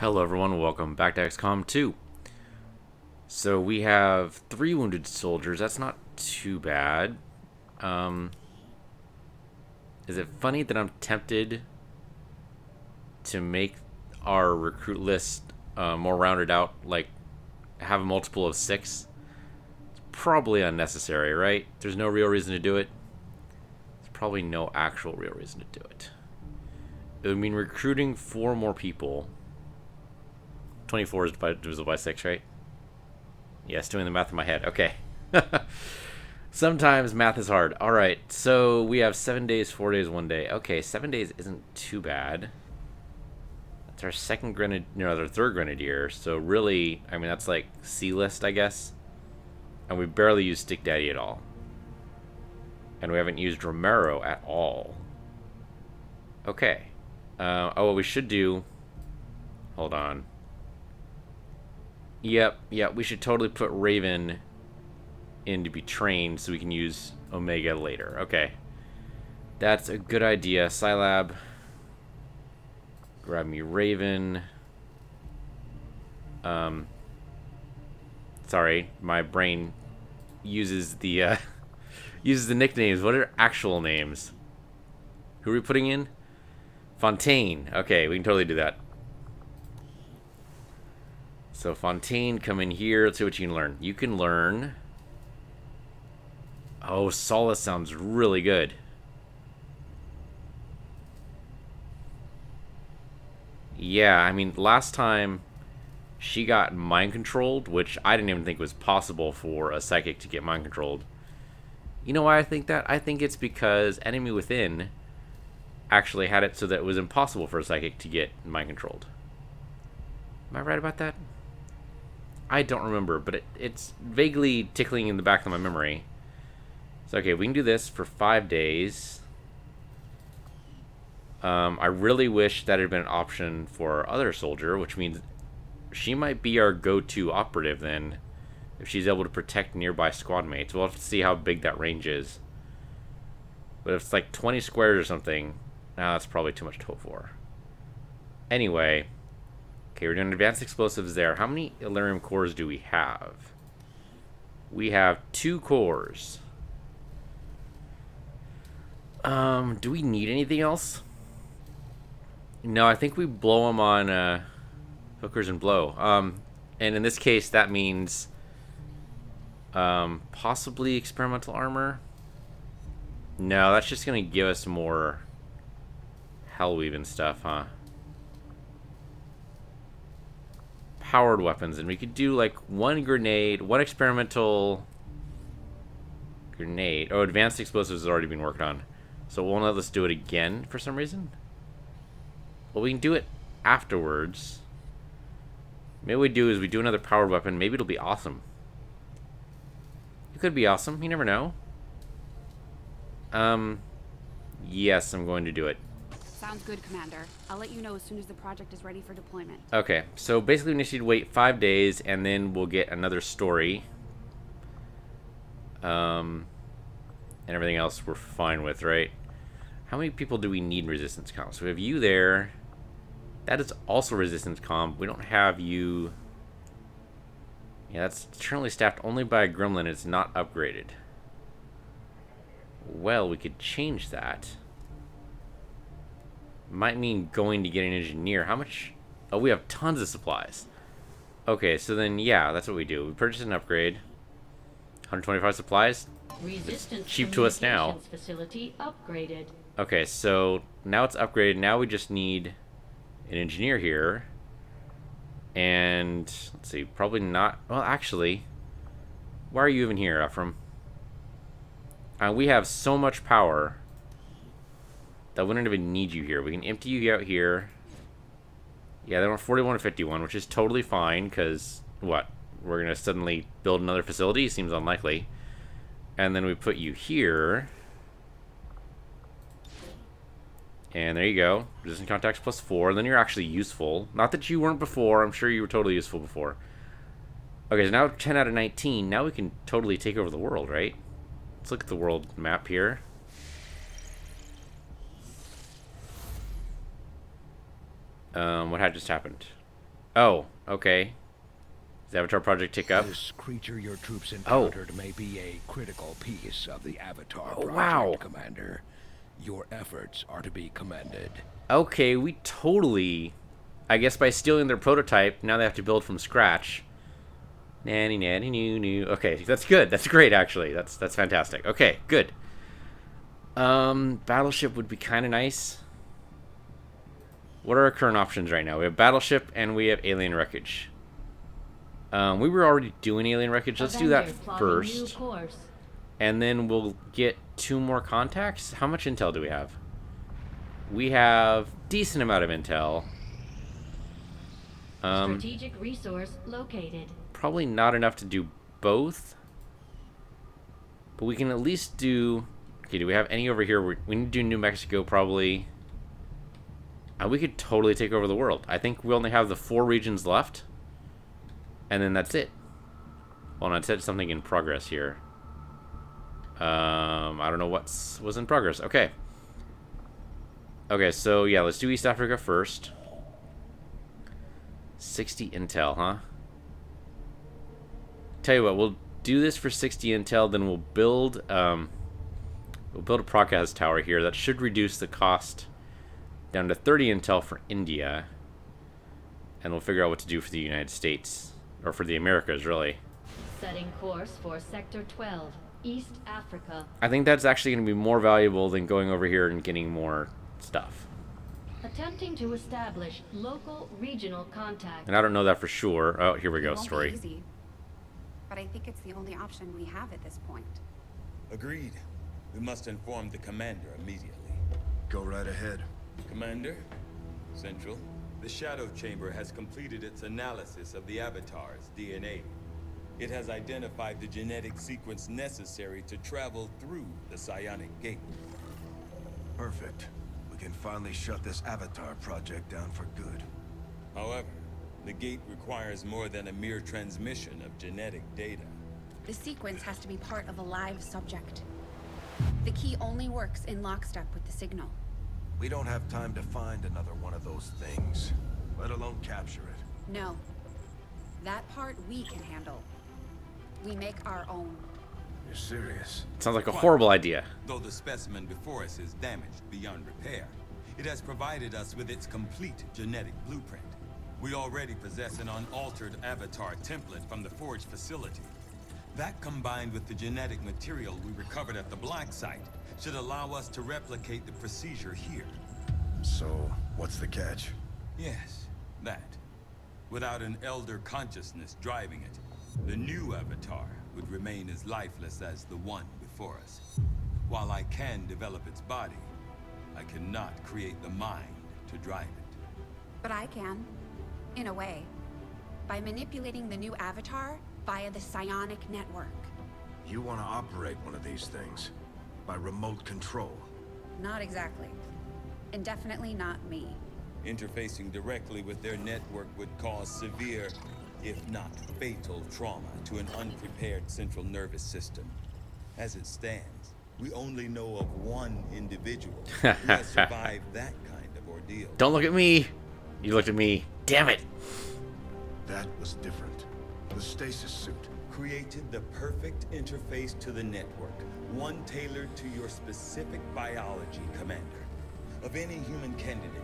Hello everyone, welcome back to XCOM 2. So we have 3 wounded soldiers, that's not too bad. Is it funny that I'm tempted to make our recruit list more rounded out, like have a multiple of 6? It's probably unnecessary, right? There's no real reason to do it. There's probably no actual real reason to do it. It would mean recruiting 4 more people. 24 is divisible by 6, right? Yes, doing the math in my head. Okay. Sometimes math is hard. Alright, so we have 7 days, 4 days, 1 day. Okay, 7 days isn't too bad. That's our third grenadier. So really, I mean, that's like C list, I guess. And we barely use Stick Daddy at all. And we haven't used Romero at all. Okay. What we should do... Hold on. Yep, we should totally put Raven in to be trained so we can use Omega later. Okay. That's a good idea. Scilab. Grab me Raven. Sorry, my brain uses the uses the nicknames. What are actual names? Who are we putting in? Fontaine. Okay, we can totally do that. So Fontaine, come in here. Let's see what you can learn. You can learn... Oh, Solace sounds really good. Yeah, I mean, last time she got mind controlled, which I didn't even think was possible for a psychic to get mind controlled. You know why I think that? I think it's because Enemy Within actually had it so that it was impossible for a psychic to get mind controlled. Am I right about that? I don't remember, but it's vaguely tickling in the back of my memory. So, okay, we can do this for 5 days. I really wish that had been an option for our other soldier, which means she might be our go-to operative then, if she's able to protect nearby squad mates. We'll have to see how big that range is. But if it's like 20 squares or something, that's probably too much to hope for. Anyway... Okay, we're doing advanced explosives there. How many Illyrium cores do we have? We have 2 cores. Do we need anything else? No, I think we blow them on hookers and blow. And in this case, that means possibly experimental armor. No, that's just going to give us more Hellweave and stuff, huh? Powered weapons, and we could do like 1 grenade, 1 experimental grenade. Oh, advanced explosives has already been worked on, so it won't let us do it again for some reason. Well, we can do it afterwards. Maybe what we do is we do another powered weapon. Maybe it'll be awesome. It could be awesome. You never know. Yes, I'm going to do it. Sounds good, Commander. I'll let you know as soon as the project is ready for deployment. Okay, so basically we need to wait 5 days, and then we'll get another story. And everything else we're fine with, right? How many people do we need in resistance comp? So we have you there. That is also resistance comp. We don't have you... Yeah, that's currently staffed only by a gremlin. It's not upgraded. Well, we could change that. Might mean going to get an engineer. How much? Oh, we have tons of supplies. Okay, so then, yeah, that's what we do. We purchase an upgrade. 125 supplies. Resistance it's cheap to us now. Facility upgraded. Okay, so now it's upgraded. Now we just need an engineer here. And, let's see, probably not... Well, actually, why are you even here, Ephraim? We have so much power... that we don't even need you here. We can empty you out here. Yeah, they want 41 to 51, which is totally fine, because, what? We're going to suddenly build another facility? Seems unlikely. And then we put you here. And there you go. Resistant contacts plus 4. Then you're actually useful. Not that you weren't before. I'm sure you were totally useful before. Okay, so now 10 out of 19. Now we can totally take over the world, right? Let's look at the world map here. What had just happened? Oh, okay. Does the Avatar project tick up? This creature your troops encountered may be a critical piece of the Avatar project, wow. Commander. Your efforts are to be commended. Okay, we totally... I guess by stealing their prototype, now they have to build from scratch. Nanny, nanny, new. Okay, that's good. That's great, actually. That's fantastic. Okay, good. Battleship would be kind of nice. What are our current options right now? We have battleship and we have alien wreckage. We were already doing alien wreckage. Let's do that first. And then we'll get 2 more contacts. How much intel do we have? We have decent amount of intel. Strategic resource located. Probably not enough to do both. But we can at least do... Okay, do we have any over here? We need to do New Mexico, probably. We could totally take over the world. I think we only have the 4 regions left. And then that's it. Well, I said something in progress here. I don't know what was in progress. Okay. Okay, so yeah, let's do East Africa first. 60 intel, huh? Tell you what, we'll do this for 60 intel, then we'll build a broadcast tower here that should reduce the cost down to 30 intel for India, and we'll figure out what to do for the United States, or for the Americas, really. Setting course for Sector 12, East Africa. I think that's actually going to be more valuable than going over here and getting more stuff. Attempting to establish local regional contact. And I don't know that for sure. Oh, here we go, It won't story. be easy, but I think it's the only option we have at this point. Agreed. We must inform the commander immediately. Go right ahead. Commander, Central, the Shadow Chamber has completed its analysis of the Avatar's DNA. It has identified the genetic sequence necessary to travel through the psionic gate. Perfect. We can finally shut this Avatar project down for good. However, the gate requires more than a mere transmission of genetic data. The sequence has to be part of a live subject. The key only works in lockstep with the signal. We don't have time to find another one of those things, let alone capture it. No. That part we can handle. We make our own. You're serious? Sounds like a horrible idea. Though the specimen before us is damaged beyond repair, it has provided us with its complete genetic blueprint. We already possess an unaltered Avatar template from the Forge facility. That, combined with the genetic material we recovered at the Black Site, should allow us to replicate the procedure here. So, what's the catch? Yes, that. Without an elder consciousness driving it, the new Avatar would remain as lifeless as the one before us. While I can develop its body, I cannot create the mind to drive it. But I can, in a way, by manipulating the new Avatar via the psionic network. You want to operate one of these things? By remote control? Not exactly. And definitely not me. Interfacing directly with their network would cause severe, if not fatal, trauma to an unprepared central nervous system. As it stands, we only know of one individual who has survived that kind of ordeal. Don't look at me. You looked at me. Damn it. That was different. The stasis suit. Created the perfect interface to the network, one tailored to your specific biology, Commander. Of any human candidate,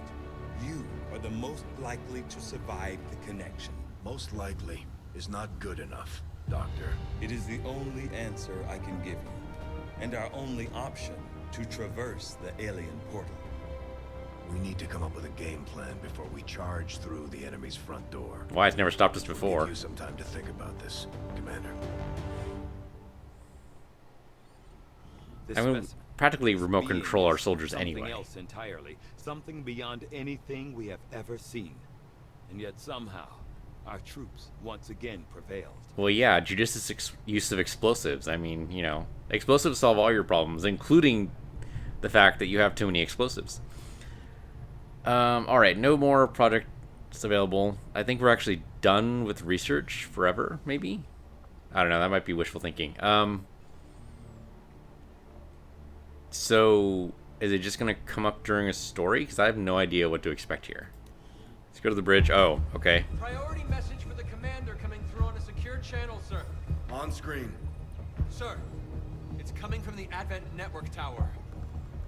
you are the most likely to survive the connection. Most likely is not good enough, Doctor. It is the only answer I can give you, and our only option to traverse the alien portal. We need to come up with a game plan before we charge through the enemy's front door. Why it's never stopped us We'll before. give you some time to think about this, Commander. I mean, practically remote control our soldiers anyway. Something else entirely, something beyond anything we have ever seen. And yet somehow, our troops once again prevailed. Well, yeah, judicious use of explosives. I mean, you know, explosives solve all your problems, including the fact that you have too many explosives. Alright, no more projects available. I think we're actually done with research forever, maybe? I don't know, that might be wishful thinking. So, is it just going to come up during a story? Because I have no idea what to expect here. Let's go to the bridge. Oh, okay. Priority channel, sir. On screen. Sir, it's coming from the Advent Network Tower.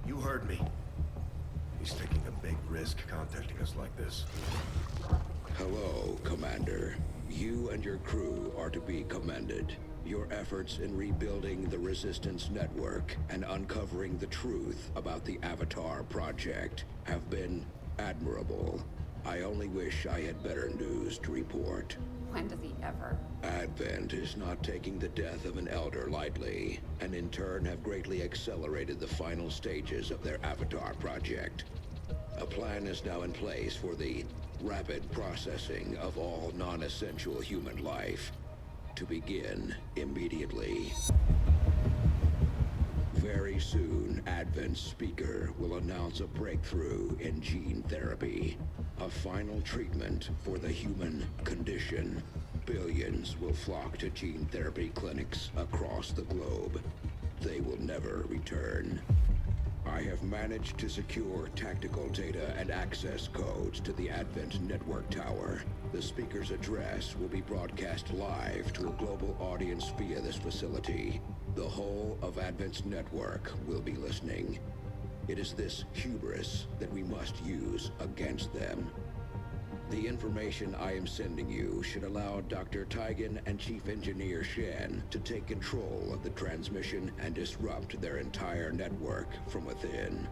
You heard me. He's taking a big risk contacting us like this. Hello, Commander. You and your crew are to be commended. Your efforts in rebuilding the Resistance Network and uncovering the truth about the Avatar Project have been admirable. I only wish I had better news to report. When does he ever? Advent is not taking the death of an elder lightly, and in turn have greatly accelerated the final stages of their Avatar Project. A plan is now in place for the rapid processing of all non-essential human life. To begin immediately. Very soon, Advent's speaker will announce a breakthrough in gene therapy. A final treatment for the human condition. Billions will flock to gene therapy clinics across the globe. They will never return. I have managed to secure tactical data and access codes to the Advent Network Tower. The speaker's address will be broadcast live to a global audience via this facility. The whole of Advent's network will be listening. It is this hubris that we must use against them. The information I am sending you should allow Dr. Tigan and Chief Engineer Shen to take control of the transmission and disrupt their entire network from within.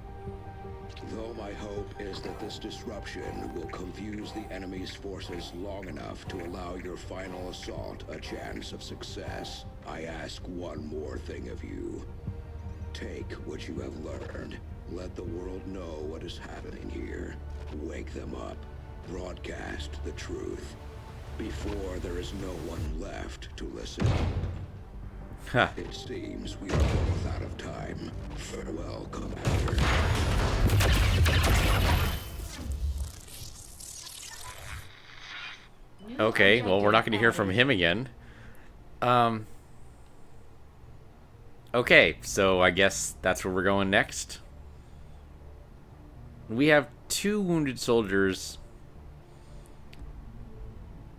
Though my hope is that this disruption will confuse the enemy's forces long enough to allow your final assault a chance of success, I ask one more thing of you. Take what you have learned. Let the world know what is happening here. Wake them up. Broadcast the truth before there is no one left to listen. It seems we are both out of time. Farewell, Commander. Okay, well, we're not going to hear from him again. Okay, so I guess that's where we're going next. We have 2 wounded soldiers,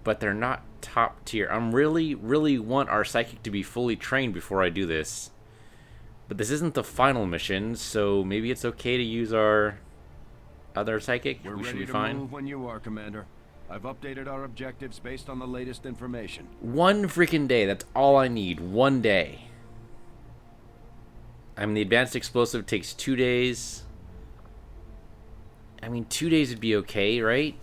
but they're not top tier. I'm really want our psychic to be fully trained before I do this. But this isn't the final mission, so maybe it's okay to use our other psychic. We're We should ready be to fine. move when you are, Commander. I've updated our objectives based on the latest information. 1 freaking day. That's all I need. 1 day. I mean, the advanced explosive takes 2 days. I mean, 2 days would be okay, right?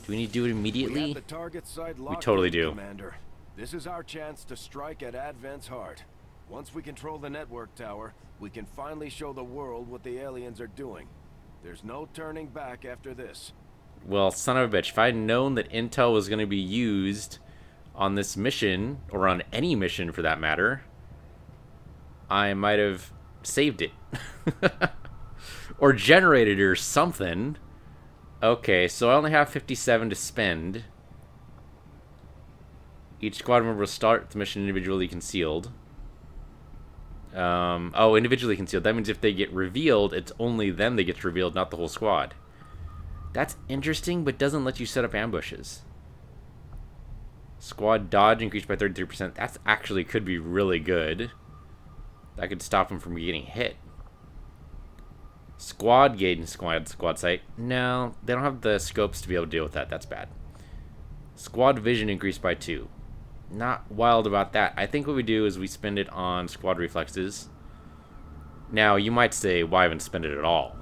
Do we need to do it We immediately? have the target site locked totally in, do. Commander. This is our chance to strike at Advent's heart. Once we control the network tower, we can finally show the world what the aliens are doing. There's no turning back after this. Well, son of a bitch, if I'd known that intel was going to be used on this mission, or on any mission for that matter, I might have saved it. Or generated it or something. Okay, so I only have 57 to spend. Each squad member will start the mission individually concealed. Oh, individually concealed. That means if they get revealed, it's only them that gets revealed, not the whole squad. That's interesting, but doesn't let you set up ambushes. Squad dodge increased by 33%. That's actually could be really good. That could stop them from getting hit. Squad gauge and squad sight. No, they don't have the scopes to be able to deal with that. That's bad. Squad vision increased by 2. Not wild about that. I think what we do is we spend it on squad reflexes. Now, you might say, why even spend it at all?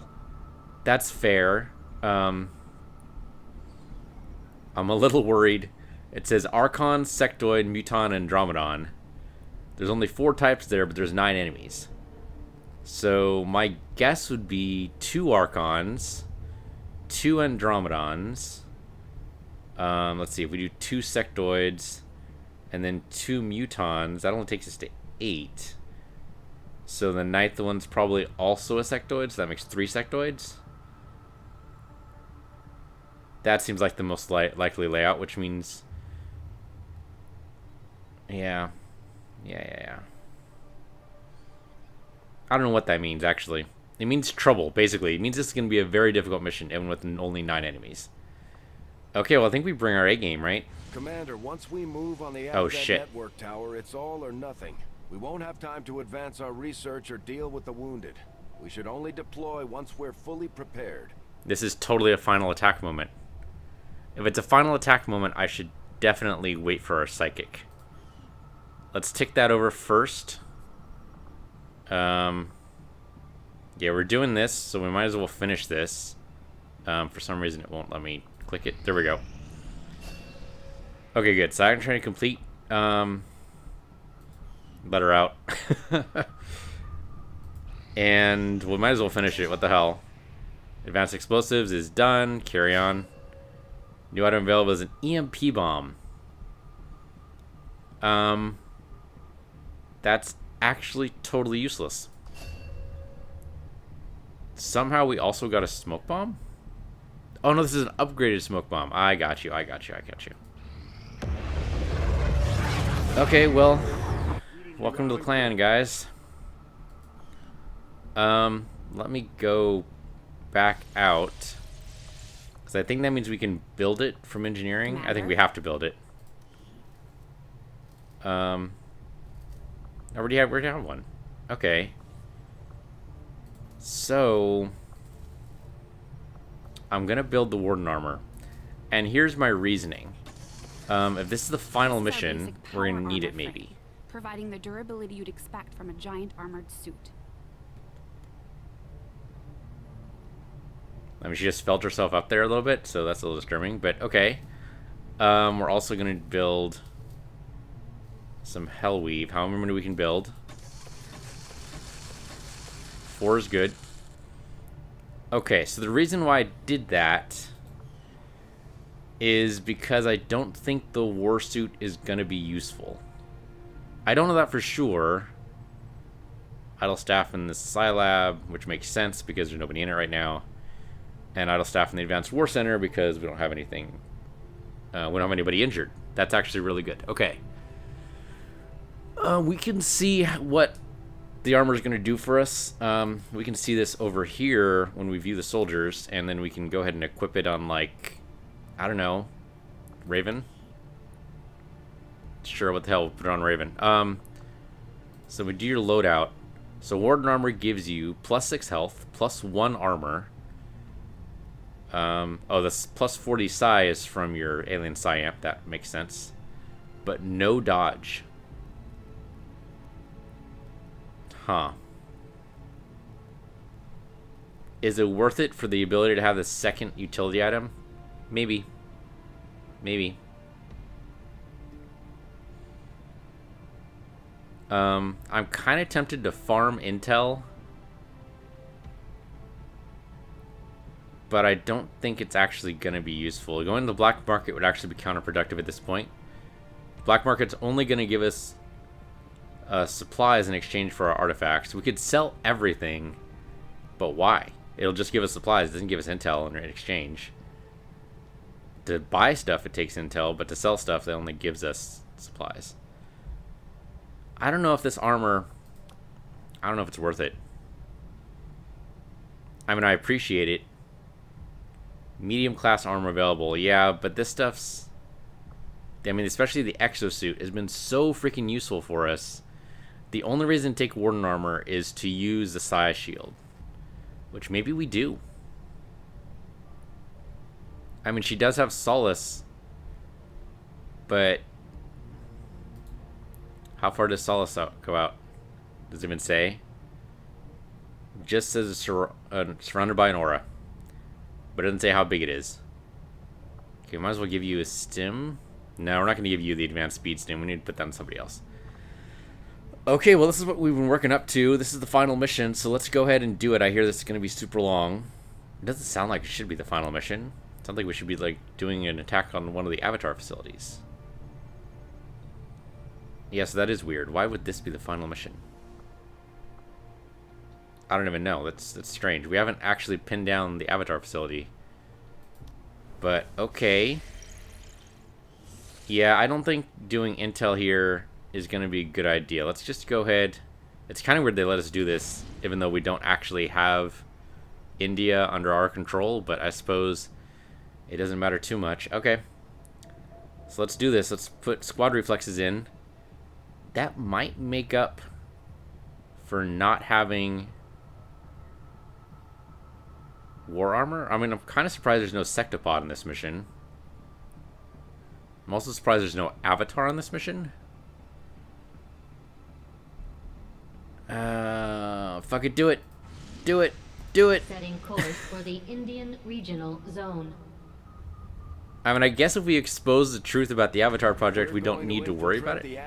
That's fair. I'm a little worried. It says Archon, Sectoid, Muton, and Andromedon. There's only 4 types there, but there's 9 enemies. So my guess would be 2 Archons, 2 Andromedons. Let's see, if we do 2 Sectoids, and then 2 Mutons, that only takes us to 8. So the 9th one's probably also a Sectoid, so that makes 3 Sectoids. That seems like the most likely layout, which means... Yeah. I don't know what that means, actually. It means trouble, basically. It means this is going to be a very difficult mission, even with only 9 enemies. Okay, well, I think we bring our A game, right? Commander, once we move on the Oh, Advent shit. network tower, it's all or nothing. We won't have time to advance our research or deal with the wounded. We should only deploy once we're fully prepared. This is totally a final attack moment. If it's a final attack moment, I should definitely wait for our psychic. Let's tick that over first. Yeah, we're doing this, so we might as well finish this. For some reason, it won't let me click it. There we go. Okay, good. So I'm trying to complete. Let her out. And we might as well finish it. What the hell? Advanced explosives is done. Carry on. New item available is an EMP bomb. That's actually totally useless. Somehow we also got a smoke bomb? Oh no, this is an upgraded smoke bomb. I got you, I got you, I got you. Okay, well, welcome to the clan, guys. Let me go back out. Because I think that means we can build it from engineering. I think we have to build it. I already have one. Okay. So I'm gonna build the Warden armor. And here's my reasoning. If this is the final mission, we're gonna need it maybe. Providing the durability you'd expect from a giant armored suit. I mean, she just felt herself up there a little bit, so that's a little disturbing, but okay. We're also gonna build some Hellweave. How many we can build? 4 is good. Okay, so the reason why I did that is because I don't think the war suit is gonna be useful. I don't know that for sure. Idle staff in the Scilab, which makes sense because there's nobody in it right now. And idle staff in the Advanced War Center because we don't have anything. We don't have anybody injured. That's actually really good. Okay. We can see what the armor is going to do for us. We can see this over here when we view the soldiers, and then we can go ahead and equip it on, like, I don't know, Raven? Sure, what the hell, we'll put it on Raven. So we do your loadout. So Warden armor gives you +6 health, +1 armor. Oh, this +40 psi is from your alien psi amp. That makes sense. But no dodge. Huh. Is it worth it for the ability to have the second utility item? Maybe. Maybe. I'm kind of tempted to farm intel. But I don't think it's actually going to be useful. Going to the black market would actually be counterproductive at this point. Black market's only going to give us supplies in exchange for our artifacts. We could sell everything, but why? It'll just give us supplies. It doesn't give us intel in exchange. To buy stuff, it takes intel, but to sell stuff, it only gives us supplies. I don't know if this armor... I don't know if it's worth it. I mean, I appreciate it. Medium class armor available, yeah, but this stuff's... I mean, especially the exosuit has been so freaking useful for us. The only reason to take Warden armor is to use the Psi shield. Which maybe we do. I mean, she does have Solace. But... how far does Solace go out? Does it even say? Just says it's surrounded by an aura. But it doesn't say how big it is. Okay, might as well give you a stim. No, we're not going to give you the advanced speed stim. We need to put that on somebody else. Okay, well, this is what we've been working up to. This is the final mission, so let's go ahead and do it. I hear this is going to be super long. It doesn't sound like it should be the final mission. It sounds like we should be, like, doing an attack on one of the Avatar facilities. Yeah, so that is weird. Why would this be the final mission? I don't even know. That's strange. We haven't actually pinned down the Avatar facility. But, okay. Yeah, I don't think doing intel here is going to be a good idea. Let's just go ahead. It's kind of weird they let us do this, even though we don't actually have India under our control. But I suppose It doesn't matter too much. Okay. So let's do this. Let's put squad reflexes in. That might make up for not having war armor. I mean, I'm kind of surprised there's no sectopod in this mission. I'm also surprised there's no avatar on this mission. Fuck it, do it. Do it. Do it. Setting course for the Indian Regional Zone. I mean, I guess if we expose the truth about the Avatar project, we don't need to worry about it.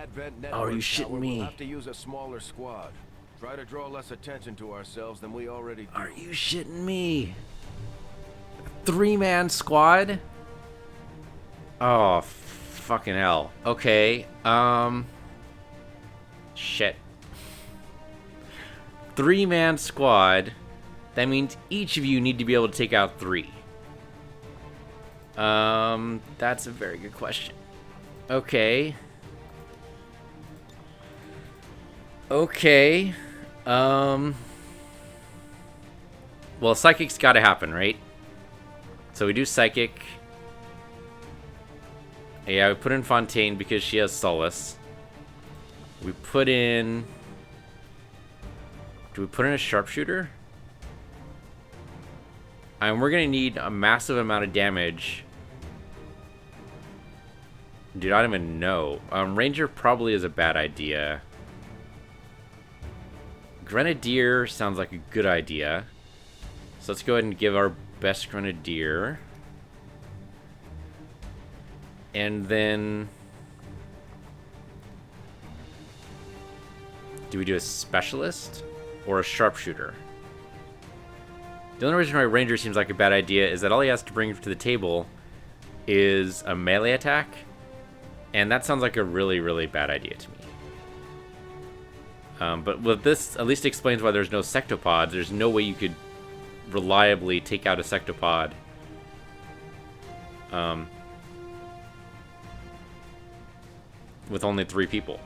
Oh, are you shitting me? We'll have to use a smaller squad. Try to draw less attention to ourselves than we already do. Are you shitting me? 3-man squad? Oh, fucking hell. Okay, shit. 3-man squad. That means each of you need to be able to take out 3. That's a very good question. Okay. Okay. Well, psychic's gotta happen, right? So we do psychic. Yeah, we put in Fontaine because she has Solace. We put in... Do we put in a sharpshooter? And we're gonna need a massive amount of damage. Dude, I don't even know. Ranger probably is a bad idea. Grenadier sounds like a good idea. So let's go ahead and give our best Grenadier. And then... Do we do a Specialist or a Sharpshooter? The only reason why Ranger seems like a bad idea is that all he has to bring to the table is a melee attack. And that sounds like a really, really bad idea to me. But with this, at least explains why there's no sectopods. There's no way you could reliably take out a sectopod. With only 3 people.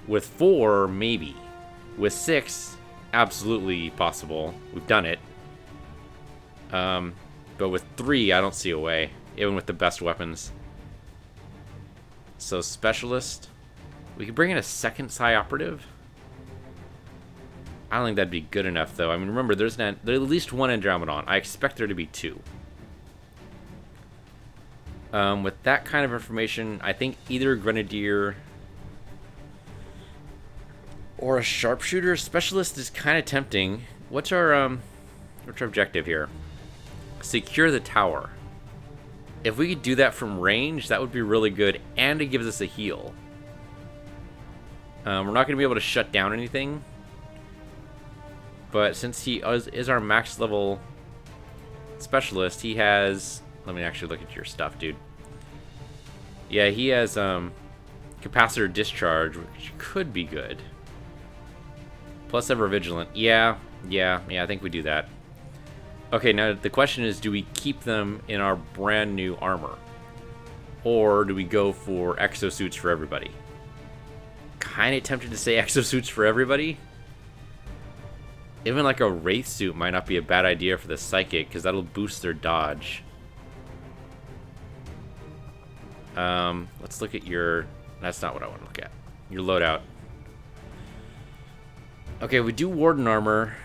With 4, maybe. With 6, absolutely possible. We've done it. But with 3, I don't see a way. Even with the best weapons. So, Specialist. We could bring in a second Psi Operative. I don't think that'd be good enough, though. I mean, remember, there's at least 1 Andromedon. I expect there to be 2. With that kind of information, I think either Grenadier or a Sharpshooter. Specialist is kind of tempting. What's our objective here? Secure the tower. If we could do that from range, that would be really good, and it gives us a heal. We're not going to be able to shut down anything, but since he is our max level specialist, he has... Let me actually look at your stuff, dude. Yeah, he has capacitor discharge, which could be good. Plus ever vigilant. Yeah, I think we do that. Okay, now the question is, do we keep them in our brand new armor? Or do we go for exosuits for everybody? Kind of tempted to say exosuits for everybody. Even like a Wraith suit might not be a bad idea for the Psychic, because that'll boost their dodge. Let's look at your... That's not what I want to look at. Your loadout. Okay, we do Warden armor.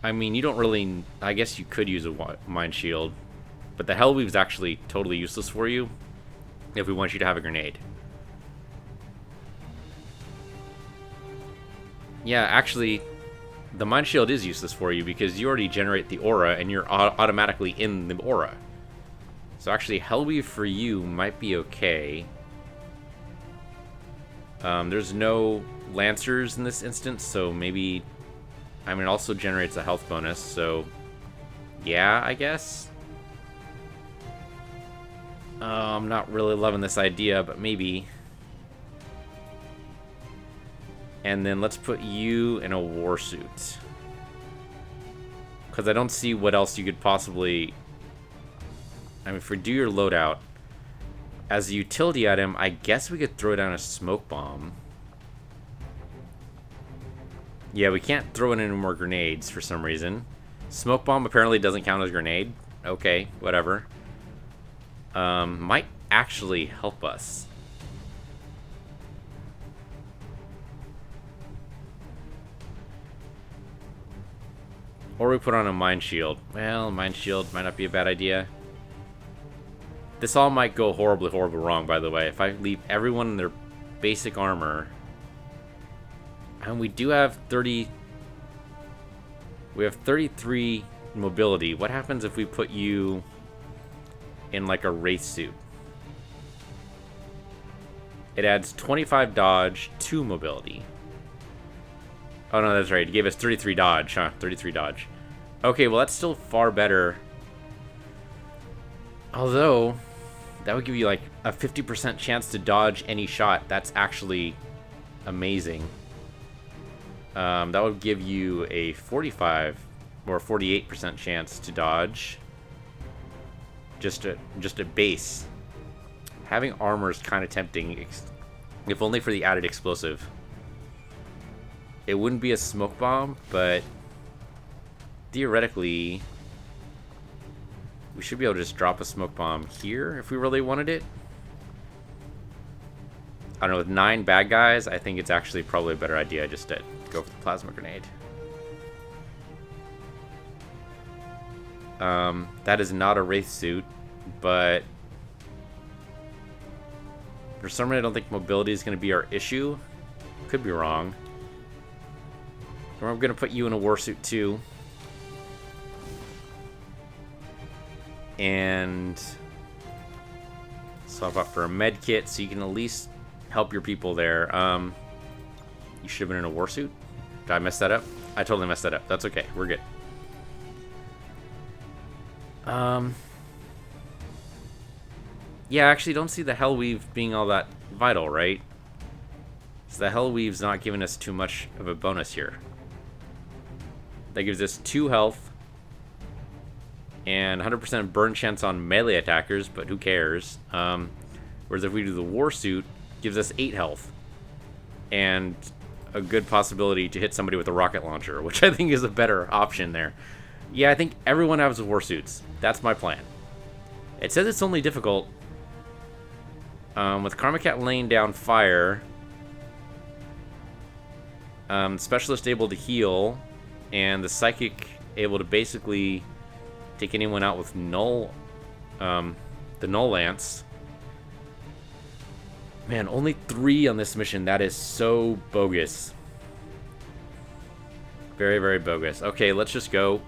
I mean, you don't really... I guess you could use a Mind Shield. But the Hellweave's actually totally useless for you if we want you to have a grenade. Yeah, actually, the Mind Shield is useless for you because you already generate the aura and you're automatically in the aura. So actually, Hellweave for you might be okay. There's no Lancers in this instance, so maybe... I mean, it also generates a health bonus, so... Yeah, I guess? I'm not really loving this idea, but maybe. And then let's put you in a war suit. Because I don't see what else you could possibly... I mean, if we do your loadout, as a utility item, I guess we could throw down a smoke bomb. Yeah, we can't throw in any more grenades for some reason. Smoke bomb apparently doesn't count as a grenade. Okay, whatever. Might actually help us. Or we put on a mind shield. Well, mind shield might not be a bad idea. This all might go horribly, horribly wrong, by the way. If I leave everyone in their basic armor. And we do have 30... We have 33 mobility. What happens if we put you in like a wraith suit? It adds 25 dodge, 2 mobility. Oh no, that's right. It gave us 33 dodge, huh? 33 dodge. Okay, well that's still far better. Although, that would give you like a 50% chance to dodge any shot. That's actually amazing. That would give you a 45 or 48% chance to dodge. Just a base. Having armor is kind of tempting, if only for the added explosive. It wouldn't be a smoke bomb, but theoretically, we should be able to just drop a smoke bomb here if we really wanted it. I don't know, with 9 bad guys, I think it's actually probably a better idea just to go for the plasma grenade. That is not a wraith suit, but for some reason I don't think mobility is going to be our issue. Could be wrong. I'm going to put you in a war suit too. And swap out for a med kit so you can at least help your people there. You should have been in a war suit. Did I mess that up? I totally messed that up. That's okay. We're good. Yeah, I actually don't see the Hell Weave being all that vital, right? So the Hell Weave's not giving us too much of a bonus here. That gives us 2 health and 100% burn chance on melee attackers, but who cares? Whereas if we do the war suit, gives us 8 health and a good possibility to hit somebody with a rocket launcher, which I think is a better option there. Yeah, I think everyone has war suits. That's my plan. It says it's only difficult. With Karma Cat laying down fire, Specialist able to heal, and the Psychic able to basically take anyone out with Null, the Null Lance. Man, only 3 on this mission. That is so bogus. Very, very bogus. Okay, let's just go.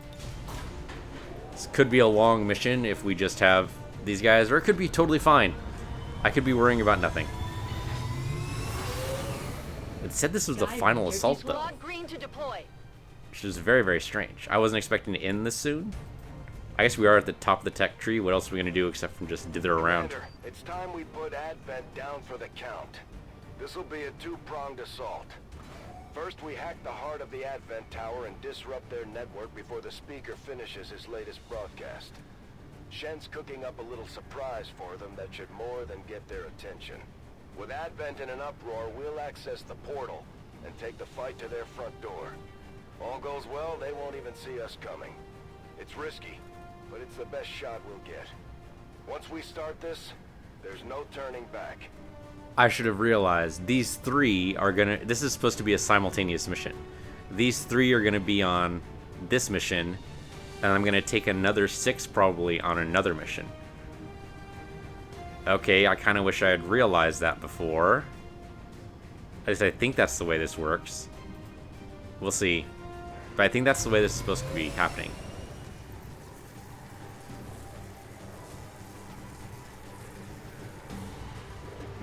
This could be a long mission if we just have these guys, or it could be totally fine. I could be worrying about nothing. It said this was the final assault, though. Which is very, very strange. I wasn't expecting to end this soon. I guess we are at the top of the tech tree. What else are we going to do except from just dither around? Commander, it's time we put Advent down for the count. This'll be a 2-pronged assault. First, we hack the heart of the Advent Tower and disrupt their network before the speaker finishes his latest broadcast. Shen's cooking up a little surprise for them that should more than get their attention. With Advent in an uproar, we'll access the portal and take the fight to their front door. All goes well, they won't even see us coming. It's risky, but it's the best shot we'll get. Once we start this, there's no turning back. I should have realized these 3 are gonna... This is supposed to be a simultaneous mission. These 3 are gonna be on this mission, and I'm gonna take another 6 probably on another mission. Okay, I kind of wish I had realized that before. At least I think that's the way this works. We'll see. But I think that's the way this is supposed to be happening.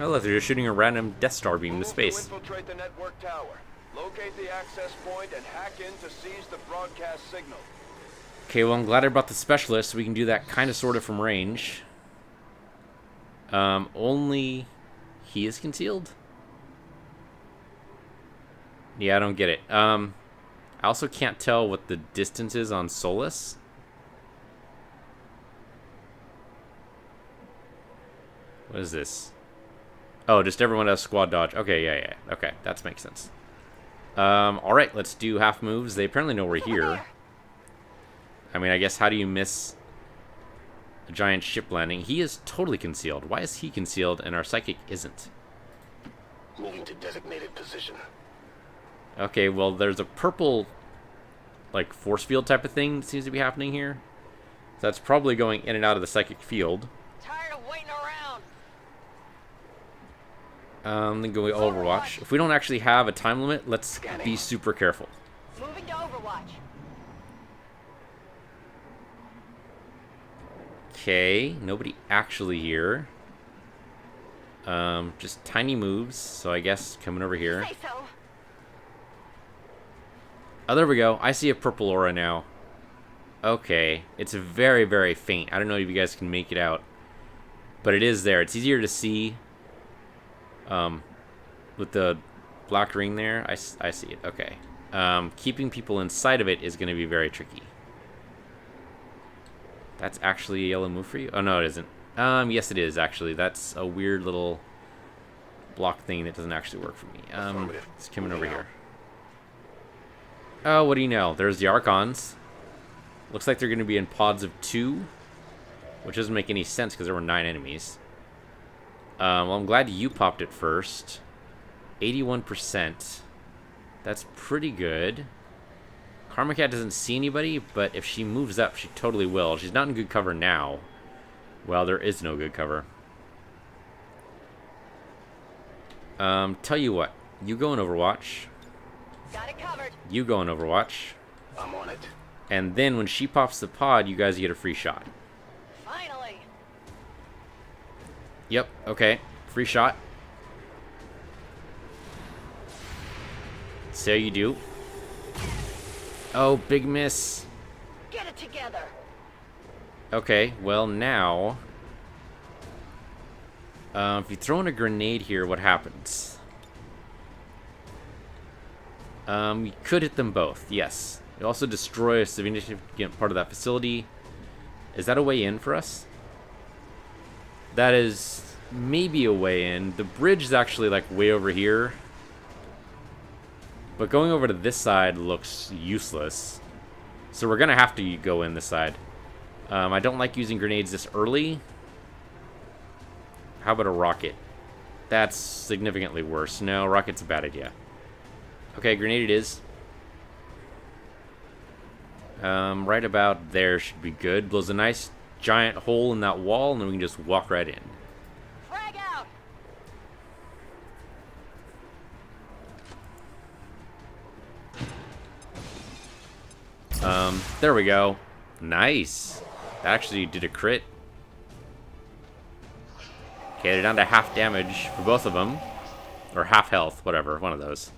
Oh look, they're just shooting a random Death Star beam into space. Infiltrate the network tower. Locate the access point and hack in to seize the broadcast signal. Okay, well I'm glad I brought the Specialist so we can do that kind of sort of from range. Only he is concealed? Yeah, I don't get it. I also can't tell what the distance is on Solus. What is this? Oh, just everyone has squad dodge. Okay, yeah. Okay, that makes sense. Alright, let's do half moves. They apparently know we're here. I mean, I guess how do you miss a giant ship landing. He is totally concealed. Why is he concealed and our psychic isn't? Moving to designated position. Okay, well, there's a purple, like, force field type of thing that seems to be happening here. So that's probably going in and out of the psychic field. Tired of waiting around. Then go Overwatch. If we don't actually have a time limit, let's be super careful. Moving to Overwatch. Okay, nobody actually here. Just tiny moves, so I guess coming over here. Say so. Oh, there we go. I see a purple aura now. Okay, it's very, very faint. I don't know if you guys can make it out, but it is there. It's easier to see with the black ring there. I see it. Okay. Keeping people inside of it is going to be very tricky. That's actually a yellow move for you? Oh, no, it isn't. Yes, it is, actually. That's a weird little block thing that doesn't actually work for me. It's coming over here. Oh, what do you know? There's the Archons. Looks like they're going to be in pods of 2, which doesn't make any sense because there were 9 enemies. Well, I'm glad you popped it first. 81%. That's pretty good. Karma Cat doesn't see anybody, but if she moves up, she totally will. She's not in good cover now. Well, there is no good cover. Tell you what. You go in Overwatch. Got it covered. You go in Overwatch. I'm on it. And then when she pops the pod, you guys get a free shot. Finally. Yep, okay. Free shot. So you do. Oh, big miss. Get it together. Okay, well now... if you throw in a grenade here, what happens? You could hit them both, yes. You also destroy a significant part of that facility. Is that a way in for us? That is maybe a way in. The bridge is actually like way over here. But going over to this side looks useless. So we're going to have to go in this side. I don't like using grenades this early. How about a rocket? That's significantly worse. No, rocket's a bad idea. Okay, grenade it is. Right about there should be good. Blows a nice giant hole in that wall, and then we can just walk right in. Frag out. There we go. Nice. That actually did a crit. Okay, they're down to half damage for both of them. Or half health, whatever, one of those.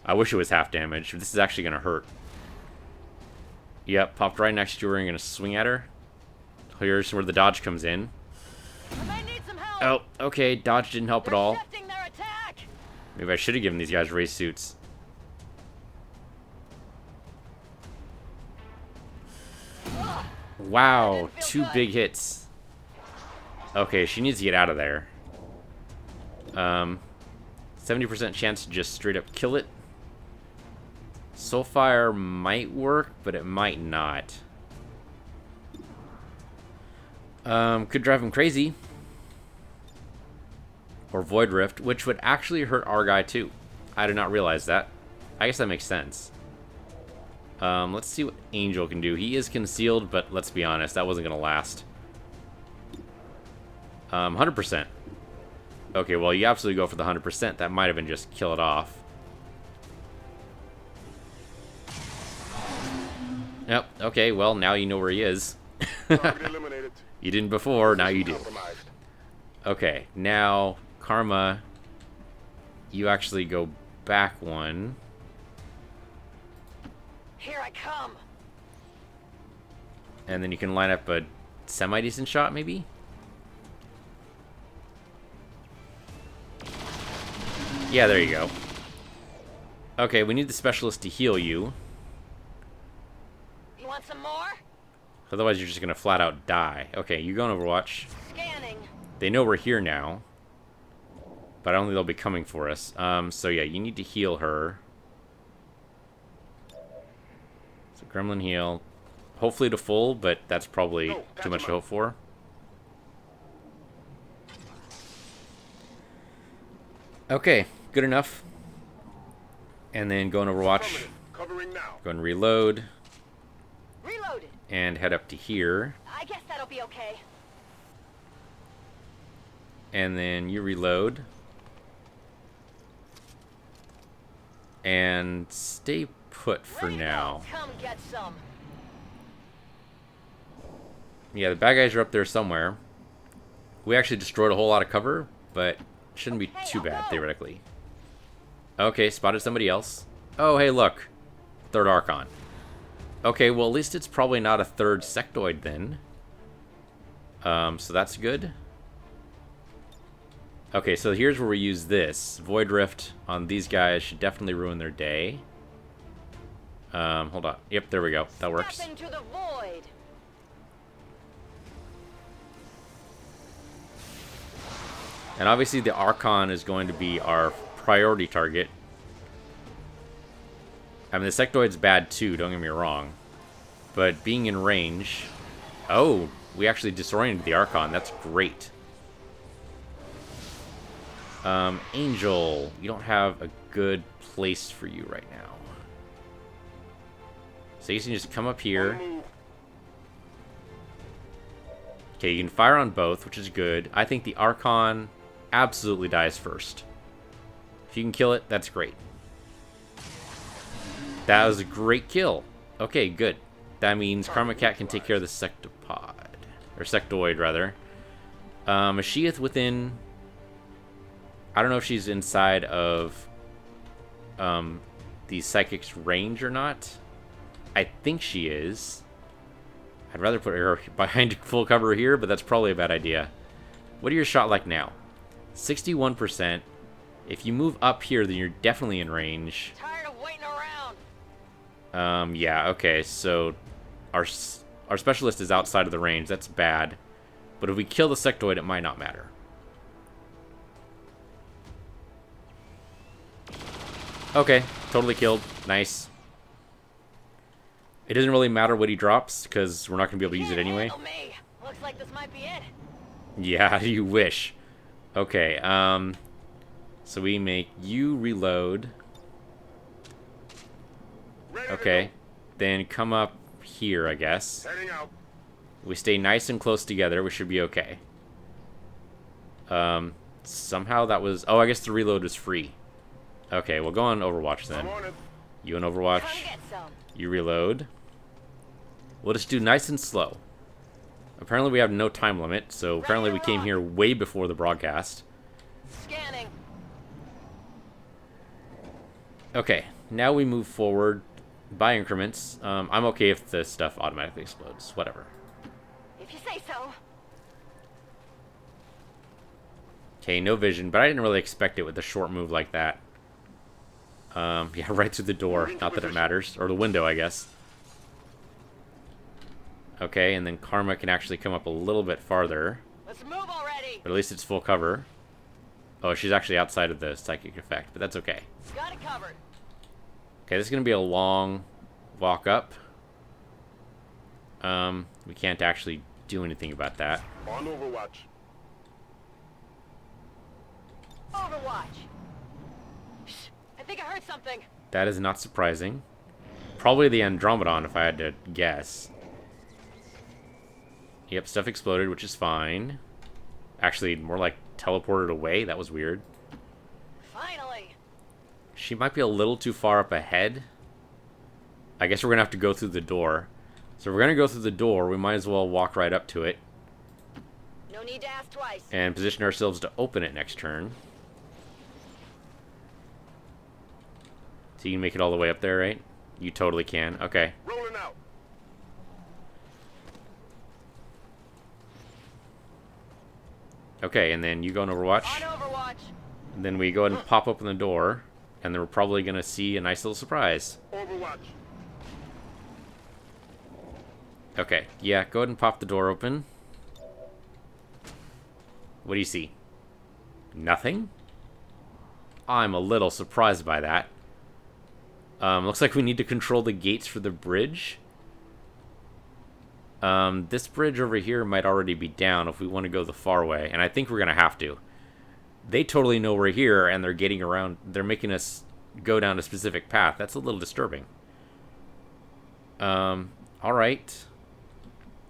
I wish it was half damage. This is actually going to hurt. Yep, popped right next to her and going to swing at her. Here's where the dodge comes in. I may need some help. Oh, okay, dodge didn't help at all. Intercepting their attack. Maybe I should have given these guys race suits. Wow, 2 big hits. Okay, she needs to get out of there. 70% chance to just straight up kill it. Soulfire might work, but it might not. Could drive him crazy. Or Void Rift, which would actually hurt our guy too. I did not realize that. I guess that makes sense. Let's see what Angel can do. He is concealed, but let's be honest, that wasn't going to last. 100%. Okay, well, you absolutely go for the 100%. That might have been just kill it off. Yep, okay, well, now you know where he is. Target eliminated. You didn't before, now you do. Compromised. Okay, now, Karma, you actually go back one. Here I come. And then you can line up a semi-decent shot, maybe? Yeah, there you go. Okay, we need the specialist to heal you. You want some more? Otherwise, you're just going to flat out die. Okay, you go on Overwatch. Scanning. They know we're here now. But I don't think they'll be coming for us. So yeah, you need to heal her. So Gremlin heal. hopefully to full, but that's probably too much to hope for. Okay, good enough. And then go in Overwatch. Go and reload. Reloaded. And head up to here. I guess that'll be okay. And then you reload. And stay put for now. Come get some. Yeah, the bad guys are up there somewhere. We actually destroyed a whole lot of cover, but shouldn't be too bad, theoretically. Okay, spotted somebody else. Oh, hey, look. Third Archon. Okay, well, at least it's probably not a third sectoid then. So that's good. Okay, so here's where we use this. Void Rift on these guys should definitely ruin their day. Hold on. Yep, there we go. That works. Step into the void. And obviously the Archon is going to be our priority target. I mean, the sectoid's bad too, don't get me wrong. But being in range... Oh, we actually disoriented the Archon. That's great. Angel, you don't have a good place for you right now. So you can just come up here. Okay, you can fire on both, which is good. I think the Archon absolutely dies first. If you can kill it, that's great. That was a great kill. Okay, good. That means Karma Cat can take care of the Sectopod. Or Sectoid, rather. Is she within... I don't know if she's inside of the Psychic's range or not. I think she is. I'd rather put her behind full cover here, but that's probably a bad idea. What are your shot like now? 61%. If you move up here, then you're definitely in range. Tired of waiting around. Yeah, okay, so our specialist is outside of the range. That's bad. But if we kill the sectoid, it might not matter. Okay, totally killed. Nice. It doesn't really matter what he drops, because we're not going to be able to use it anyway. Me. Looks like this might be it. Yeah, you wish. Okay, so we make you reload. Okay, then come up here, I guess. We stay nice and close together. We should be okay. Somehow that was... Oh, I guess the reload was free. Okay, we'll go on Overwatch then. You on Overwatch. You reload. We'll just do nice and slow. Apparently we have no time limit, so apparently we came here way before the broadcast. Scanning. Okay, now we move forward by increments. I'm okay if the stuff automatically explodes. Whatever. If you say so. Okay, no vision, but I didn't really expect it with a short move like that. Yeah, right through the door. Not that it matters. Or the window, I guess. Okay, and then Karma can actually come up a little bit farther. Let's move already. But at least it's full cover. Oh, she's actually outside of the psychic effect, but that's okay. Got it covered. Okay, this is going to be a long walk up. We can't actually do anything about that. On Overwatch. Overwatch. Shh, I think I heard something. That is not surprising. Probably the Andromedon, if I had to guess. Yep, stuff exploded, which is fine. Actually, more like teleported away. That was weird. Finally. She might be a little too far up ahead. I guess we're going to have to go through the door. So if we're going to go through the door, we might as well walk right up to it. No need to ask twice. And position ourselves to open it next turn. So you can make it all the way up there, right? You totally can. Okay. Rolling out. Okay, and then you go in Overwatch. On Overwatch. And then we go ahead and pop open the door. And then we're probably going to see a nice little surprise. Overwatch. Okay, yeah, go ahead and pop the door open. What do you see? Nothing? I'm a little surprised by that. . Looks like we need to control the gates for the bridge. This bridge over here might already be down if we want to go the far way, and I think we're going to have to. They totally know we're here, and they're getting around. They're making us go down a specific path. That's a little disturbing. Alright.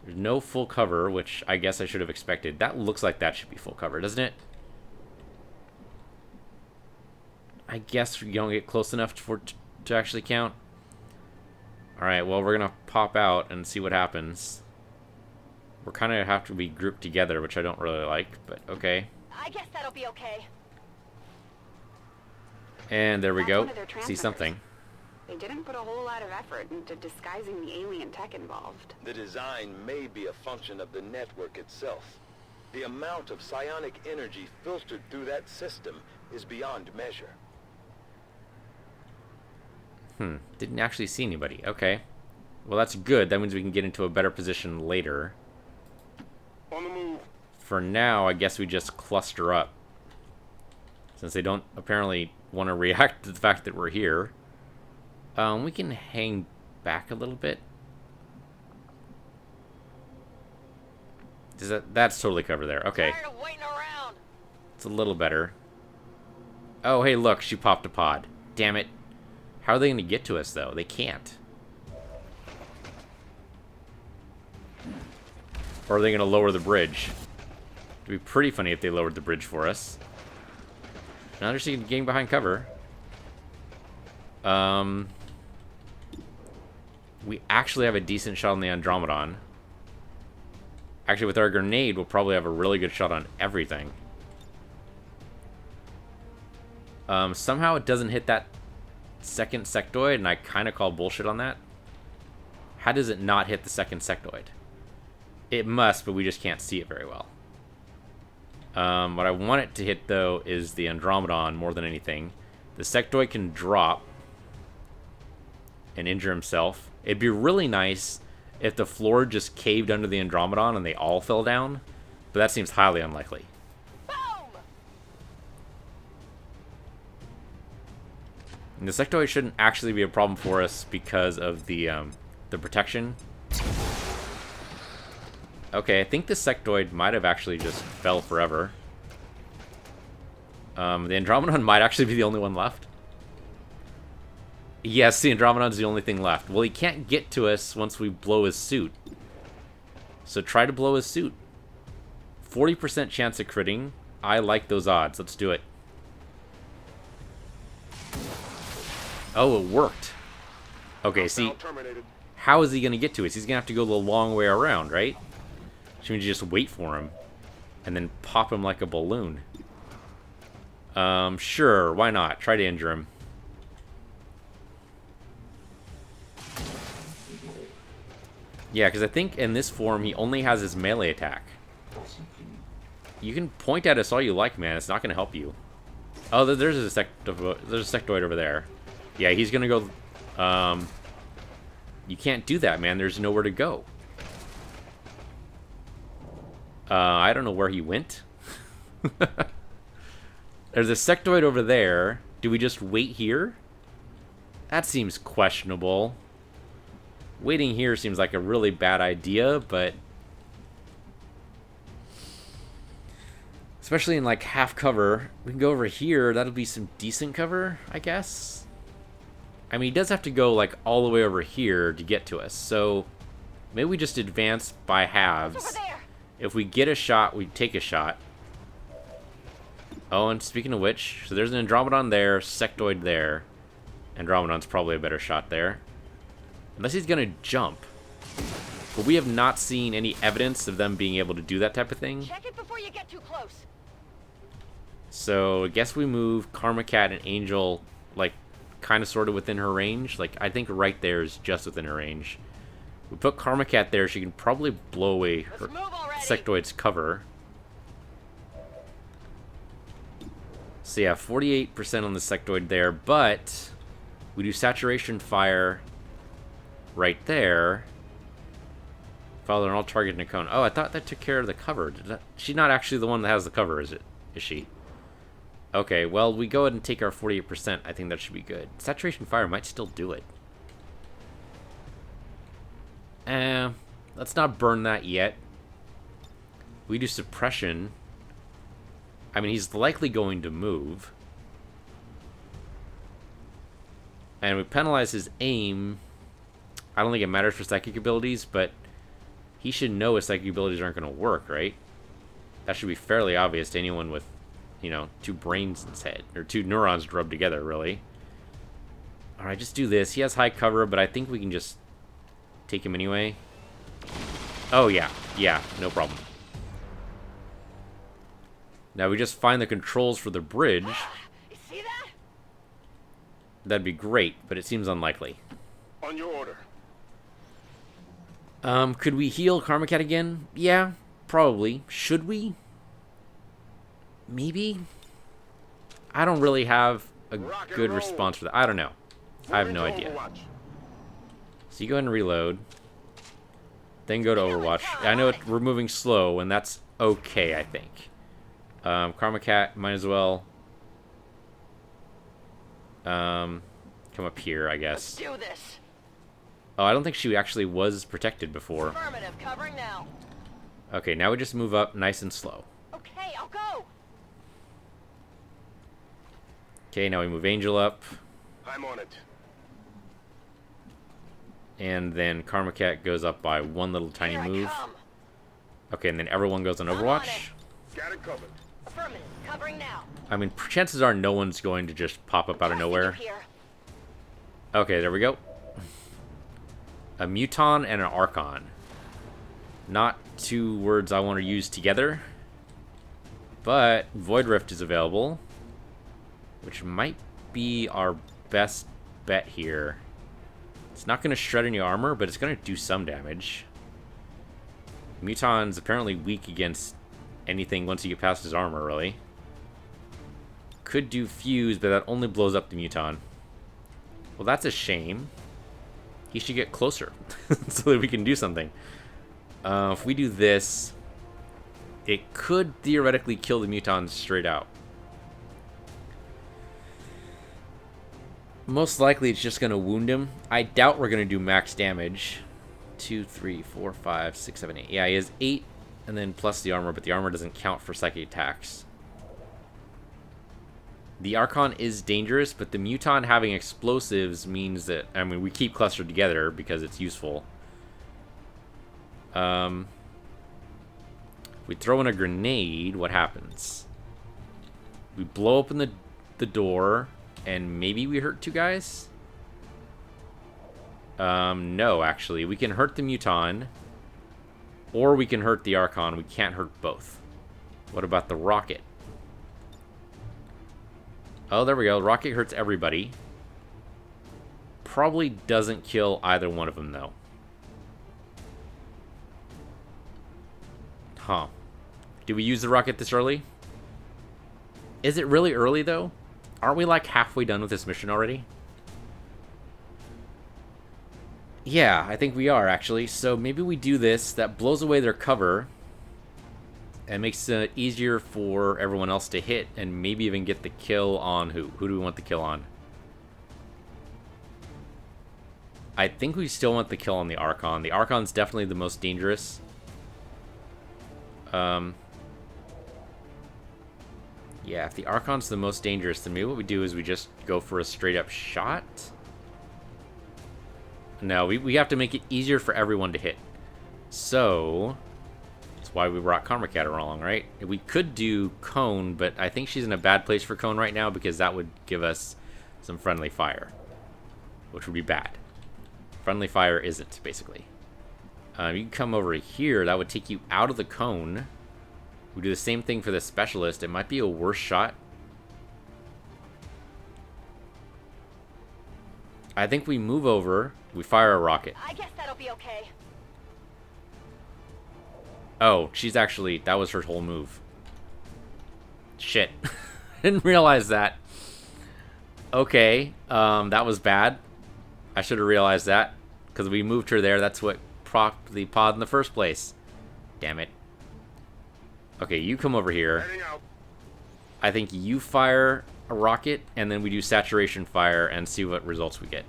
There's no full cover, which I guess I should have expected. That looks like that should be full cover, doesn't it? I guess you don't get close enough for to actually count. Alright, well, we're going to pop out and see what happens. We're kind of have to be grouped together, which I don't really like, but okay. I guess that'll be okay. And there we That's go. one of their See transmitters. something. They didn't put a whole lot of effort into disguising the alien tech involved. The design may be a function of the network itself. The amount of psionic energy filtered through that system is beyond measure. Didn't actually see anybody. Okay. Well, that's good. That means we can get into a better position later. On the move. For now, I guess we just cluster up. Since they don't apparently want to react to the fact that we're here. We can hang back a little bit. That's totally covered there. Okay. Tired of waiting around. It's a little better. Oh, hey, look. She popped a pod. Damn it. How are they going to get to us, though? They can't. Or are they going to lower the bridge? It'd be pretty funny if they lowered the bridge for us. Now they're just getting behind cover. We actually have a decent shot on the Andromedon. Actually, with our grenade, we'll probably have a really good shot on everything. Somehow it doesn't hit that second sectoid, and I kind of call bullshit on that. How does it not hit the second sectoid? It must, but we just can't see it very well. What I want it to hit, though, is the Andromedon more than anything. The sectoid can drop and injure himself. It'd be really nice if the floor just caved under the Andromedon and they all fell down, but that seems highly unlikely. Boom! And the sectoid shouldn't actually be a problem for us because of the protection. Okay, I think the sectoid might have actually just fell forever. The Andromedon might actually be the only one left. Yes, the Andromedon's the only thing left. Well, he can't get to us once we blow his suit. So try to blow his suit. 40% chance of critting. I like those odds. Let's do it. Oh, it worked. Okay, see, how is he going to get to us? He's going to have to go the long way around, right? Which means you just wait for him and then pop him like a balloon. Sure, why not? Try to injure him. Yeah, because I think in this form he only has his melee attack. You can point at us all you like, man. It's not going to help you. Oh, there's a sectoid over there. Yeah, he's going to go... you can't do that, man. There's nowhere to go. I don't know where he went. There's a sectoid over there. Do we just wait here? That seems questionable. Waiting here seems like a really bad idea, but... especially in, like, half cover. We can go over here. That'll be some decent cover, I guess. I mean, he does have to go, like, all the way over here to get to us. So, maybe we just advance by halves. If we get a shot, we take a shot. Oh, and speaking of which, so there's an Andromedon there, sectoid there. Andromedon's probably a better shot there. Unless he's going to jump. But we have not seen any evidence of them being able to do that type of thing. Check it before you get too close. So, I guess we move Karma Cat and Angel, like, kind of sort of within her range. Like, I think right there is just within her range. We put Karma Cat there, she can probably blow away her sectoid's cover. So yeah, 48% on the sectoid there, but we do saturation fire right there. Follow an all target in a cone. Oh, I thought that took care of the cover. She's not actually the one that has the cover, is it? Is she? Okay, well, we go ahead and take our 48%. I think that should be good. Saturation fire might still do it. Let's not burn that yet. We do suppression. I mean, he's likely going to move. And we penalize his aim. I don't think it matters for psychic abilities, but he should know his psychic abilities aren't going to work, right? That should be fairly obvious to anyone with, you know, 2 brains in his head. Or 2 neurons rubbed together, really. Alright, just do this. He has high cover, but I think we can just take him anyway. Oh, yeah. Yeah, no problem. Now we just find the controls for the bridge. You see that? That'd be great, but it seems unlikely. On your order. Could we heal Karma Cat again? Yeah, probably. Should we? Maybe? I don't really have a good response for that. I don't know. I have no idea. So you go ahead and reload. Then go to Overwatch. I know we're moving slow, and that's okay, I think. Karma Cat might as well come up here, I guess. Let's do this. Oh, I don't think she actually was protected before. Affirmative, covering now. Okay, now we just move up nice and slow. Okay, I'll go. Okay, now we move Angel up. I'm on it. And then Karma Cat goes up by 1 little tiny Here I move. come. Okay, and then everyone goes on I'm on Overwatch. Got it covered. Affirmative, covering now. I mean, chances are no one's going to just pop up out of Testing nowhere. up here. Okay, there we go. A Muton and an Archon. Not 2 words I want to use together. But Void Rift is available, which might be our best bet here. It's not going to shred any armor, but it's going to do some damage. Muton's apparently weak against anything once you get past his armor, really. Could do Fuse, but that only blows up the Muton. Well, that's a shame. He should get closer so that we can do something. If we do this, it could theoretically kill the Muton straight out. Most likely it's just going to wound him. I doubt we're going to do max damage. 2, 3, 4, 5, 6, 7, 8. Yeah, he has 8 and then plus the armor, but the armor doesn't count for psychic attacks. The Archon is dangerous, but the Muton having explosives means that, I mean, we keep clustered together because it's useful. If we throw in a grenade, what happens? We blow open the door, and maybe we hurt 2 guys? No, actually. We can hurt the Muton, or we can hurt the Archon. We can't hurt both. What about the rocket? Oh, there we go. Rocket hurts everybody. Probably doesn't kill either one of them, though. Huh. Do we use the rocket this early? Is it really early, though? Aren't we, like, halfway done with this mission already? Yeah, I think we are, actually. So maybe we do this. That blows away their cover and makes it easier for everyone else to hit and maybe even get the kill on who? Who do we want the kill on? I think we still want the kill on the Archon. The Archon's definitely the most dangerous. Yeah, if the Archon's the most dangerous, then maybe what we do is we just go for a straight-up shot. No, we have to make it easier for everyone to hit. So that's why we brought Karma Cat along, right? We could do Cone, but I think she's in a bad place for Cone right now because that would give us some friendly fire, which would be bad. Friendly fire isn't, basically. You can come over here. That would take you out of the Cone. We do the same thing for the Specialist. It might be a worse shot. I think we move over. We fire a rocket. I guess that'll be okay. Oh, she's actually... That was her whole move. Shit. Didn't realize that. Okay. That was bad. I should have realized that. Because we moved her there. That's what propped the pod in the first place. Damn it. Okay, you come over here. I think you fire a rocket, and then we do saturation fire and see what results we get.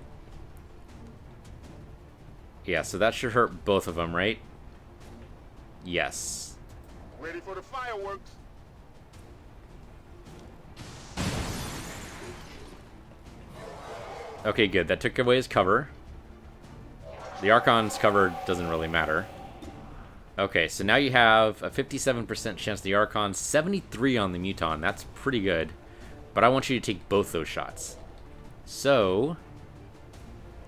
Yeah, so that should hurt both of them, right? Yes. Ready for the fireworks. Okay, good. That took away his cover. The Archon's cover doesn't really matter. Okay, so now you have a 57% chance the Archon, 73 on the Muton. That's pretty good. But I want you to take both those shots. So...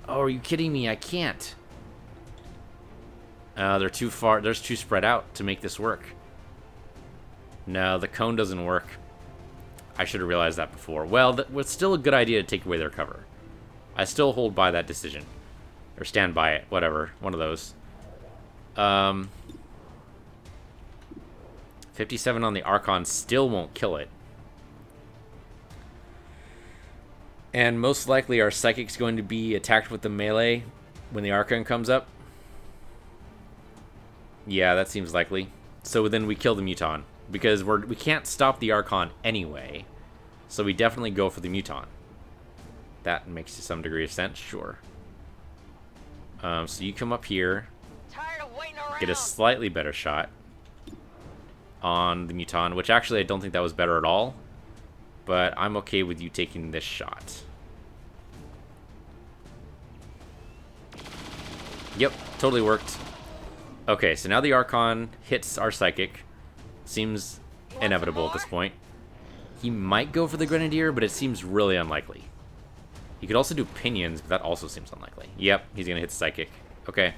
Oh, are you kidding me? I can't. They're too far. They're too spread out to make this work. No, the cone doesn't work. I should have realized that before. Well, it's still a good idea to take away their cover. I still hold by that decision. Or stand by it. Whatever. One of those. 57 on the Archon still won't kill it. And most likely our Psychic's going to be attacked with the melee when the Archon comes up. Yeah, that seems likely. So then we kill the Muton. Because we can't stop the Archon anyway. So we definitely go for the Muton. That makes some degree of sense, sure. So you come up here. Tired of waiting around. Get a slightly better shot on the Muton, which actually I don't think that was better at all. But I'm okay with you taking this shot. Yep, totally worked. Okay, so now the Archon hits our Psychic. Seems inevitable at this point. He might go for the Grenadier, but it seems really unlikely. He could also do Pinions, but that also seems unlikely. Yep, he's going to hit Psychic. Okay.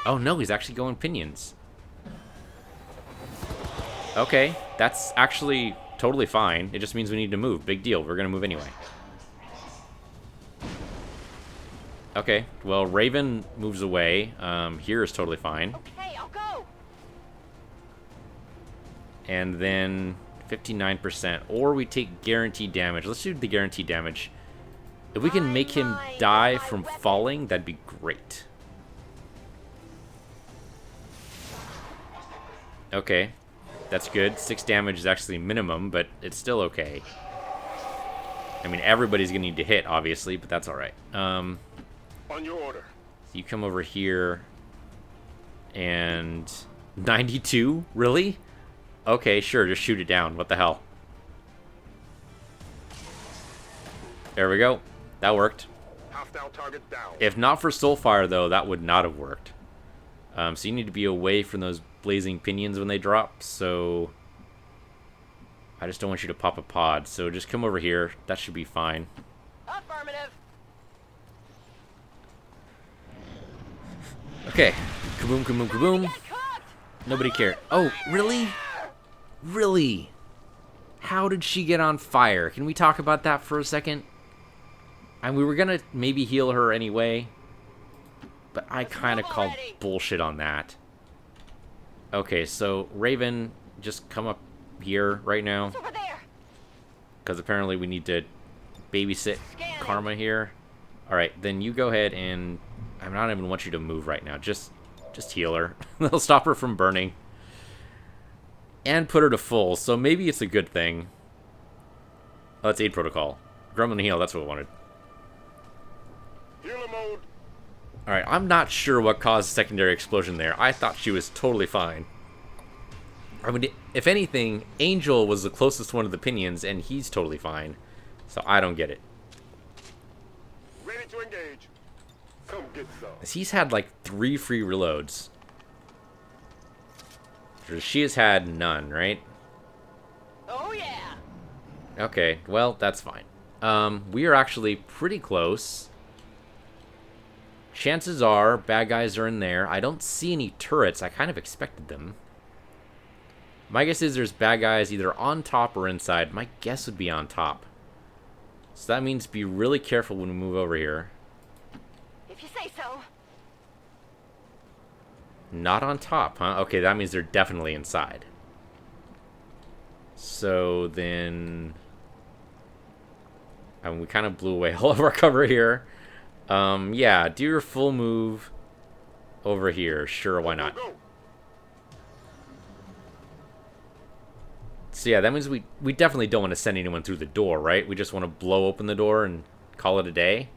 Oh no, he's actually going Pinions. Okay, that's actually totally fine. It just means we need to move. Big deal. We're going to move anyway. Okay, well, Raven moves away. Here is totally fine. Okay, I'll go. And then 59%. Or we take guaranteed damage. Let's do the guaranteed damage. If we can make him die from falling, that'd be great. Okay, that's good. 6 damage is actually minimum, but it's still okay. I mean, everybody's gonna need to hit, obviously, but that's all right. On your order. So you come over here, and 92? Really? Okay, sure. Just shoot it down. What the hell? There we go. That worked. Hostile target down. If not for Soulfire, though, that would not have worked. So you need to be away from those blazing pinions when they drop, so I just don't want you to pop a pod. So just come over here. That should be fine. Affirmative. Okay. Kaboom, kaboom, kaboom. Nobody cared. Oh, really? Really? How did she get on fire? Can we talk about that for a second? I mean, we were gonna maybe heal her anyway, but I kind of called bullshit on that. Okay, so Raven, just come up here right now. Because apparently we need to babysit Karma here. Alright, then you go ahead and... I don't even want you to move right now. Just heal her. That'll stop her from burning. And put her to full, so maybe it's a good thing. Oh, that's aid protocol. Gremlin heal, that's what we wanted. Healer mode. Alright, I'm not sure what caused the secondary explosion there. I thought she was totally fine. I mean, if anything, Angel was the closest one to the pinions, and he's totally fine. So I don't get it. Ready to engage. Come get some. He's had like 3 free reloads. She has had none, right? Oh yeah. Okay, well, that's fine. We are actually pretty close. Chances are bad guys are in there. I don't see any turrets. I kind of expected them. My guess is there's bad guys either on top or inside. My guess would be on top. So that means be really careful when we move over here. If you say so. Not on top, huh? Okay, that means they're definitely inside. So then... I mean, we kind of blew away all of our cover here. Yeah, do your full move over here. Sure, why not? So yeah, that means we definitely don't want to send anyone through the door, right? We just want to blow open the door and call it a day.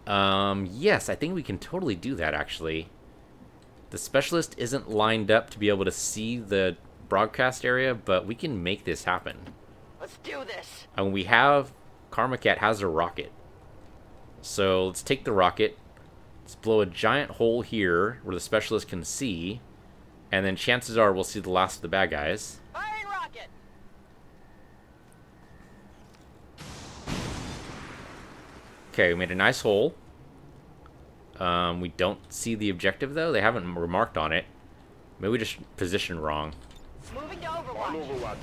Yes, I think we can totally do that, actually. The specialist isn't lined up to be able to see the broadcast area, but we can make this happen. Let's do this. And we have... Karma Cat has a rocket. So let's take the rocket. Let's blow a giant hole here where the specialist can see. And then chances are we'll see the last of the bad guys. Firing rocket. Okay, we made a nice hole. We don't see the objective, though. They haven't remarked on it. Maybe we just positioned wrong. Moving to Overwatch.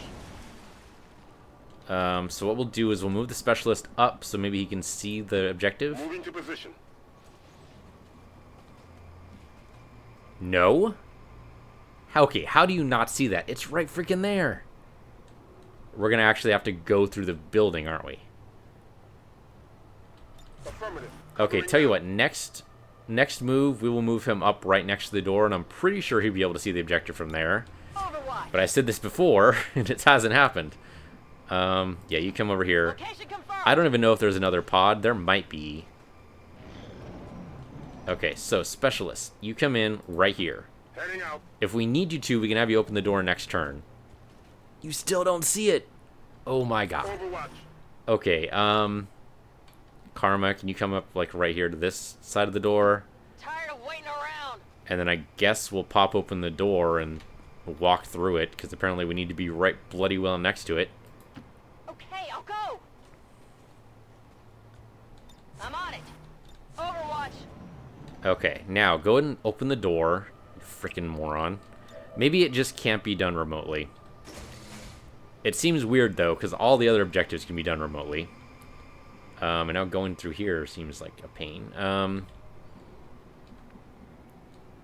So what we'll do is we'll move the specialist up so maybe he can see the objective. Moving to position. No? Okay, how do you not see that? It's right freaking there. We're going to actually have to go through the building, aren't we? Affirmative. Okay, tell you what, next move, we will move him up right next to the door, and I'm pretty sure he'll be able to see the objective from there. Overwatch. But I said this before, and it hasn't happened. Yeah, you come over here. Location confirmed. I don't even know if there's another pod. There might be. Okay, so, specialist, you come in right here. Heading out. If we need you to, we can have you open the door next turn. You still don't see it. Oh my god. Overwatch. Okay, Karma, can you come up, like, right here to this side of the door? Tired of waiting around. And then I guess we'll pop open the door and walk through it, because apparently we need to be right bloody well next to it. Okay, I'll go. I'm on it. Overwatch. Okay, now go ahead and open the door. You freaking moron. Maybe it just can't be done remotely. It seems weird, though, because all the other objectives can be done remotely. And now going through here seems like a pain.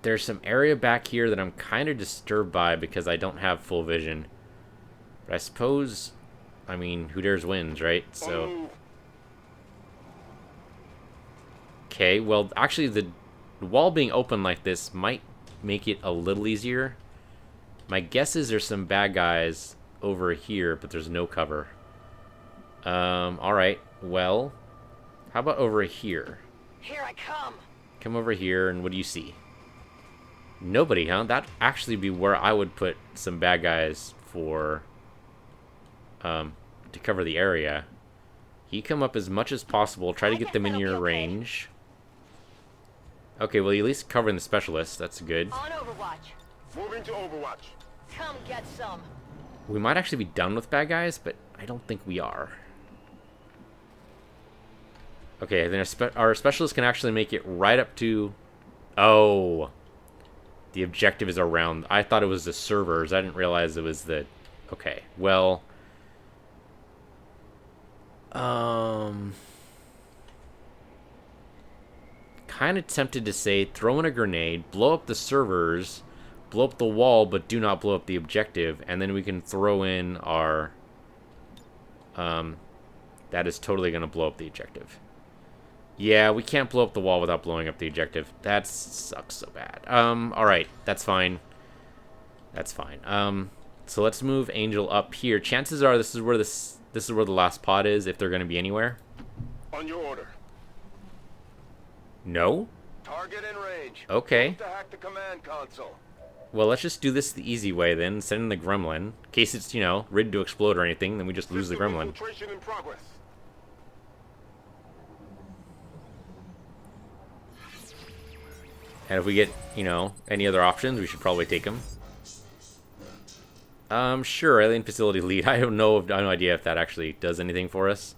There's some area back here that I'm kind of disturbed by because I don't have full vision. But I suppose, I mean, who dares wins, right? So. Okay, well, actually, the wall being open like this might make it a little easier. My guess is there's some bad guys over here, but there's no cover. Alright, well, how about over here? Here I come. Come over here, and what do you see? Nobody, huh? That'd actually be where I would put some bad guys for, to cover the area. You come up as much as possible, try to get them in your range. Okay, well, you at least covering the specialist, that's good. On Overwatch. Moving to Overwatch. Come get some. We might actually be done with bad guys, but I don't think we are. Okay, then our specialist can actually make it right up to... Oh. The objective is around... I thought it was the servers. I didn't realize it was the... Okay, well... Kind of tempted to say throw in a grenade, blow up the servers, blow up the wall, but do not blow up the objective, and then we can throw in our... that is totally going to blow up the objective. Yeah, we can't blow up the wall without blowing up the objective. That sucks so bad. Alright, that's fine. That's fine. So let's move Angel up here. Chances are this is where the last pod is, if they're going to be anywhere. On your order. No? Target in range. Okay. To hack the command console. Well, let's just do this the easy way then. Send in the gremlin. In case it's, you know, ready to explode or anything, then we just lose the gremlin. Infiltration in progress. And if we get, you know, any other options, we should probably take them. Sure, alien facility lead. I have no idea if that actually does anything for us.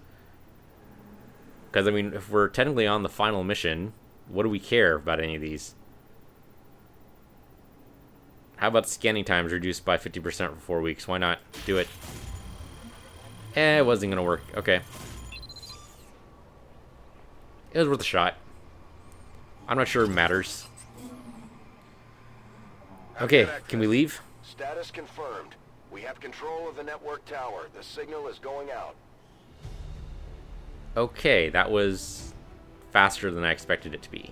Because, I mean, if we're technically on the final mission, what do we care about any of these? How about scanning times reduced by 50% for 4 weeks? Why not? Do it. It wasn't going to work. Okay. It was worth a shot. I'm not sure it matters. Okay, can we leave? Status confirmed. We have control of the network tower. The signal is going out. Okay, that was faster than I expected it to be.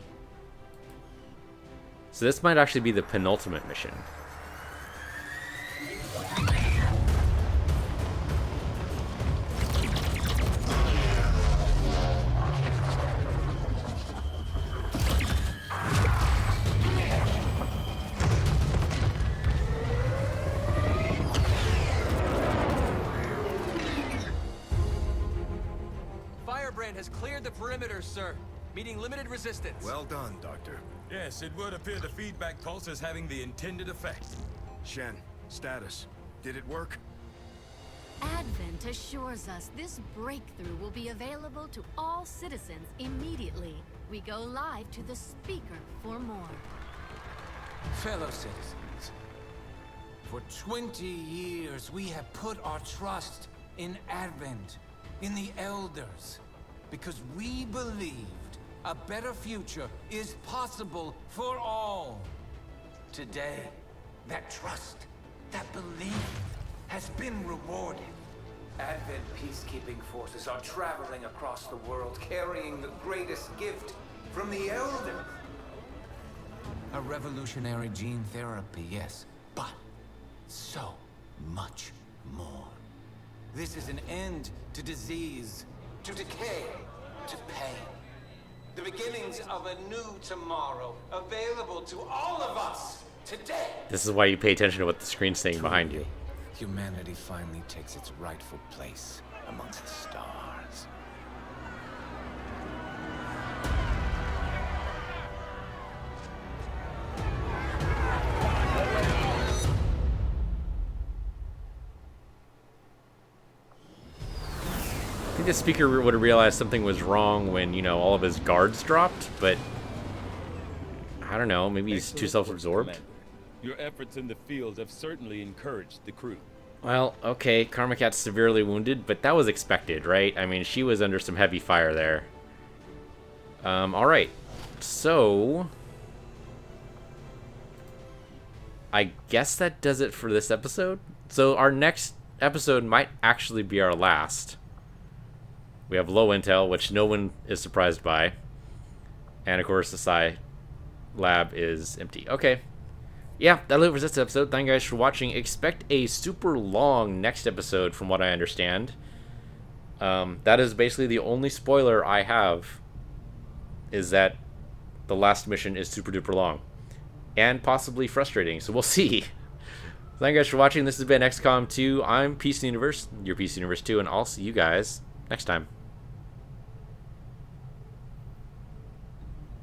So this might actually be the penultimate mission. Advent has cleared the perimeter, sir. Meeting limited resistance. Well done, Doctor. Yes, it would appear the feedback pulse is having the intended effect. Shen, status. Did it work? Advent assures us this breakthrough will be available to all citizens immediately. We go live to the speaker for more. Fellow citizens, for 20 years we have put our trust in Advent, in the Elders, because we believed a better future is possible for all. Today, that trust, that belief, has been rewarded. Advent peacekeeping forces are traveling across the world, carrying the greatest gift from the Elders. A revolutionary gene therapy, yes, but so much more. This is an end to disease, to decay, to pain. The beginnings of a new tomorrow, available to all of us today. This is why you pay attention to what the screen's saying behind you. Humanity finally takes its rightful place amongst the stars. I think the speaker would have realized something was wrong when, you know, all of his guards dropped, but I don't know, maybe he's too self-absorbed. Your efforts in the field have certainly encouraged the crew. Well, okay, Karma Cat's severely wounded, but that was expected, right? I mean, she was under some heavy fire there. Alright. So I guess that does it for this episode. So our next episode might actually be our last. We have low intel, which no one is surprised by. And of course the Psi lab is empty. Okay. Yeah, that'll do it for this episode. Thank you guys for watching. Expect a super long next episode from what I understand. That is basically the only spoiler I have, is that the last mission is super duper long. And possibly frustrating, so we'll see. Thank you guys for watching. This has been XCOM 2. I'm Peace Universe, your Peace Universe 2, and I'll see you guys next time.